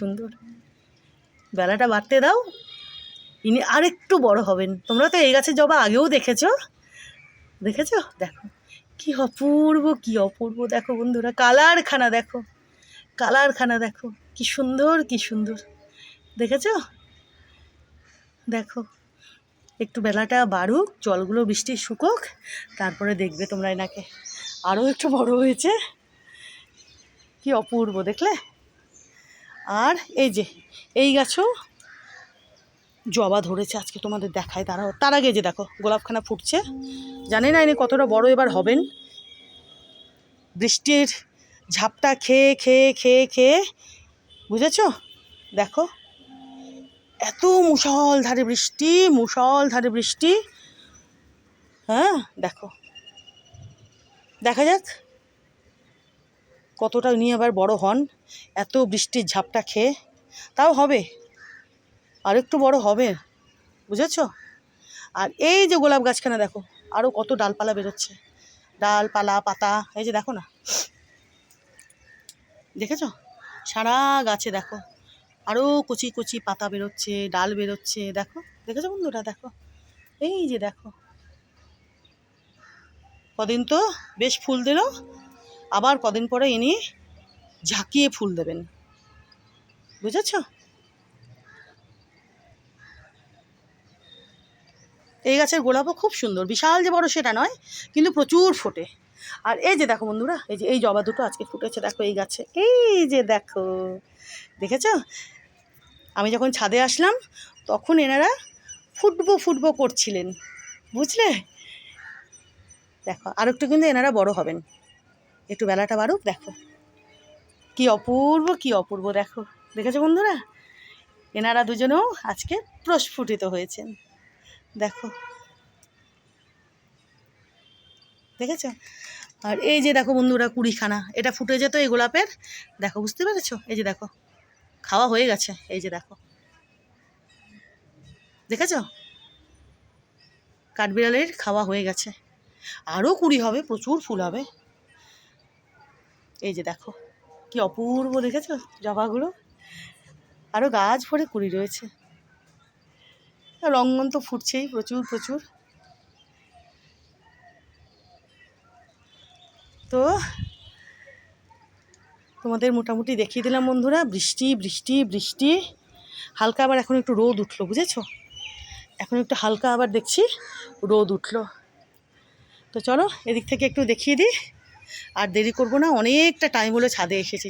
সুন্দর। বেলাটা বাড়তে দাও, ইনি আরেকটু বড় হবেন। তোমরা তো এই গাছের জবা আগেও দেখেছো, দেখো কি অপূর্ব, কি অপূর্ব। দেখো বন্ধুরা, কালারখানা দেখো, কালারখানা দেখো, কি সুন্দর, কি সুন্দর। দেখেছো? দেখো, একটু বেলাটা বাড়ুক, জলগুলো বৃষ্টি শুকোক, তারপরে দেখবে তোমরা এনাকে। আরও একটু বড় হয়েছে, কি অপূর্ব দেখলে। আর এই যে এই গাছও জবা ধরেছে, আজকে তোমাদের দেখায়। দাঁড়াও, তার আগে যে দেখো গোলাপখানা ফুটছে। জানি না ইনি কতটা বড় এবার হবেন। বৃষ্টির ঝাপটা খেয়ে খেয়ে খেয়ে খেয়ে, বুঝেছো? দেখো, এত মুষলধারে বৃষ্টি, মুষলধারে বৃষ্টি। হ্যাঁ, দেখো, দেখা যাক কতটা উনি আবার বড় হন। এত বৃষ্টির ঝাপটা খেয়ে তাও হবে, আর একটু বড় হবে, বুঝেছ? আর এই যে গোলাপ গাছখানা দেখো, আরও কত ডালপালা বেরোচ্ছে, ডালপালা পাতা। এই যে দেখো না, দেখেছো? সারা গাছে দেখো আরও কচি কচি পাতা বেরোচ্ছে, ডাল বেরোচ্ছে। দেখো, দেখেছো বন্ধুরা? দেখো, এই যে দেখো, কদিন তো বেশ ফুল দিল, আবার কদিন পরে ইনি ঝাঁকিয়ে ফুল দেবেন, বুঝেছ? এই গাছের গোলাপও খুব সুন্দর, বিশাল যে বড় সেটা নয়, কিন্তু প্রচুর ফোটে। আর এই যে দেখো বন্ধুরা, এই যে এই জবা দুটো আজকে ফুটেছে দেখো এই গাছে, এই যে দেখো, দেখেছো? আমি যখন ছাদে আসলাম তখন এনারা ফুটবো ফুটবো করছিলেন, বুঝলে? দেখো, আর একটু কিন্তু এনারা বড় হবেন, একটু বেলাটা বাড়ুক। দেখো কি অপূর্ব, কি অপূর্ব। দেখো, দেখেছো বন্ধুরা? এনারা দুজনেও আজকে প্রস্ফুটিত হয়েছেন। দেখো, দেখেছো? আর এই যে দেখো বন্ধুরা, কুড়িখানা এটা ফুটে যেত এই গোলাপের। দেখো, বুঝতে পেরেছো? এই যে দেখো, খাওয়া হয়ে গেছে। এই যে দেখো, দেখেছো? কাঠবিড়ালের খাওয়া হয়ে গেছে, আরও কুড়ি হবে, প্রচুর ফুল হবে। এই যে দেখো কি অপূর্ব, দেখেছো জবাগুলো? আরও গাছ ভরে কুড়ি রয়েছে। রঙ্গন তো ফুটছেই প্রচুর প্রচুর। তো তোমাদের মোটামুটি দেখিয়ে দিলাম বন্ধুরা, বৃষ্টি বৃষ্টি বৃষ্টি। হালকা আবার এখন একটু রোদ উঠলো, বুঝেছো? এখন একটু হালকা আবার দেখছি রোদ উঠলো। তো চলো এদিক থেকে একটু দেখিয়ে দিই, আর দেরি করবো না, অনেকটা টাইম হলো ছাদে এসেছি।